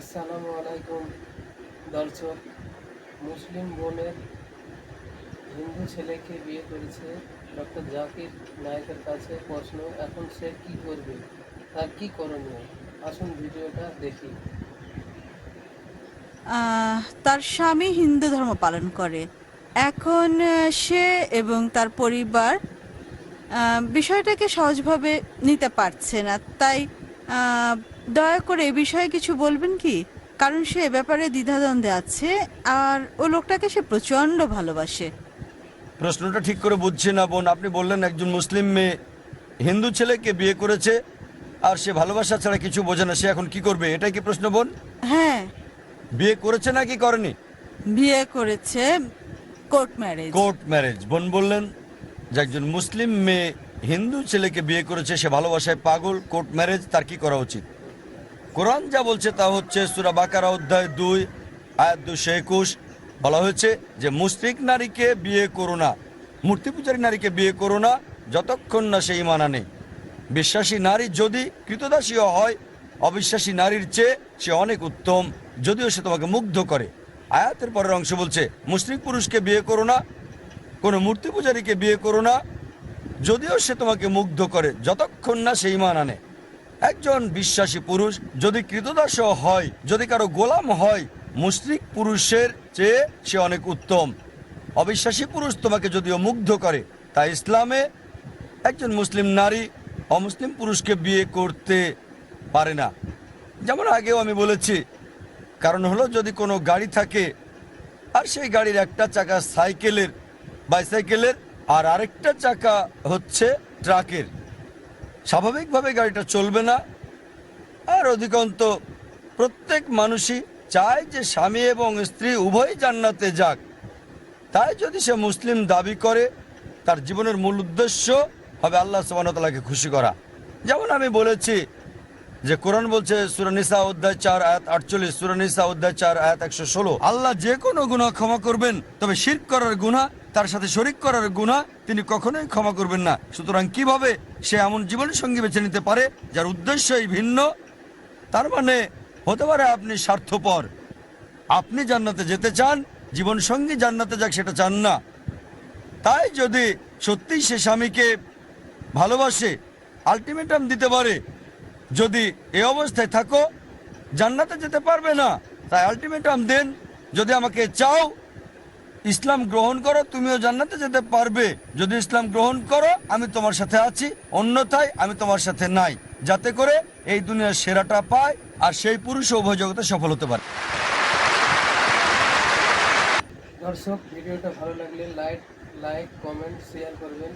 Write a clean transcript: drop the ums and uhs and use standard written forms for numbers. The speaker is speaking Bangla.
আসসালামু আলাইকুম দর্শক। মুসলিম বোনের হিন্দু ছেলেকে বিয়ে করেছে ডক্টর জাকির নায়েকের কাছে প্রশ্ন, এখন সে কি করবে, তার কি করণীয়? আসুন ভিডিওটা দেখি। তার স্বামী হিন্দু ধর্ম পালন করে। এখন সে এবং তার পরিবার বিষয়টাকে সহজভাবে নিতে পারছে না। তাই আহ, দয়া করে এ বিষয়ে কিছু বলবেন কি? কারণ সে এ ব্যাপারে দ্বিধাদ্বন্দ্বে আছে, আর ও লোকটাকে সে প্রচন্ড ভালোবাসে। প্রশ্নটা ঠিক করে বুঝছি না বোন। আপনি বললেন একজন মুসলিম মেয়ে হিন্দু ছেলেকে বিয়ে করেছে আর সে ভালোবাসা ছাড়া কিছু বোঝে না, সে এখন কি করবে, এটাই কি প্রশ্ন বোন? হ্যাঁ, বিয়ে করেছে নাকি করেনি? বিয়ে করেছে, কোর্ট ম্যারেজ। Court marriage. বোন বললেন যে একজন মুসলিম মেয়ে হিন্দু ছেলেকে বিয়ে করেছে, সে ভালোবাসায় পাগল, কোর্ট ম্যারেজ, তার কি করা উচিত? কোরআন যা বলছে তা হচ্ছে সূরা বাকারা অধ্যায় 2 আয়াত 221। বলা হয়েছে যে মুশরিক নারীকে বিয়ে করো না, মূর্তি পূজারী নারীকে বিয়ে করো না যতক্ষণ না সে ঈমান আনে। বিশ্বাসী নারী যদি কৃতদাসীও হয়, অবিশ্বাসী নারীর চেয়ে সে অনেক উত্তম, যদিও সে তোমাকে মুগ্ধ করে। আয়াতের পরের অংশ বলছে মুশরিক পুরুষকে বিয়ে করো না, কোনো মূর্তি পূজারীকে বিয়ে করো না, যদিও সে তোমাকে মুগ্ধ করে, যতক্ষণ না সে ঈমান আনে। একজন বিশ্বাসী পুরুষ যদি কৃতদাসও হয়, যদি কারো গোলাম হয়, মুশরিক পুরুষের চেয়ে সে অনেক উত্তম। অবিশ্বাসী পুরুষ তোমাকে যদিও মুগ্ধ করে, তাই ইসলামে একজন মুসলিম নারী অমুসলিম পুরুষকে বিয়ে করতে পারে না। যেমন আগেও আমি বলেছি, কারণ হলো যদি কোনো গাড়ি থাকে আর সেই গাড়ির একটা চাকা সাইকেলের, বাইসাইকেলের, আর আরেকটা চাকা হচ্ছে ট্রাকের, স্বাভাবিকভাবে গাড়িটা চলবে না। আর অধিকন্ত প্রত্যেক মানুষই চায় যে স্বামী এবং স্ত্রী উভয়ই জান্নাতে যাক। তাই যদি সে মুসলিম দাবি করে, তার জীবনের মূল উদ্দেশ্য হবে আল্লাহ সুবহানাহু ওয়া তাআলাকে খুশি করা। যেমন আমি বলেছি যে কোরআন বলছে সূরা নিসা অধ্যায় 4 আয়াত 48, সূরা নিসা অধ্যায় 4 আয়াত 116, আল্লাহ যে কোনো গুনাহ ক্ষমা করবেন, তবে শিরক করার গুনাহ, তার সাথে শরীক করার গুনাহ তিনি কখনোই ক্ষমা করবেন না। সুতরাং কিভাবে সে এমন জীবনসঙ্গী বেছে নিতে পারে যার উদ্দেশ্যই ভিন্ন? তার মানে হতে পারে আপনি স্বার্থপর, আপনি জান্নাতে যেতে চান, জীবনসঙ্গী জান্নাতে যাক সেটা চান না। তাই যদি সত্যিই সে স্বামীকে ভালোবাসে, আলটিমেটাম দিতে পারে, যদি এই অবস্থায় থাকো জান্নাতে যেতে পারবে না, তাই আলটিমেটাম দেন, যদি আমাকে চাও ইসলাম গ্রহণ করো, তুমিও জান্নাতে যেতে পারবে। যদি ইসলাম গ্রহণ করো আমি তোমার সাথে আছি, অন্যথায় আমি তোমার সাথে নাই, যাতে করে এই দুনিয়ার সেরাটা পায় আর সেই পুরুষ উভয় জগতে সফল হতে পারে। দর্শক, ভিডিওটা ভালো লাগলে লাইক কমেন্ট শেয়ার করবেন।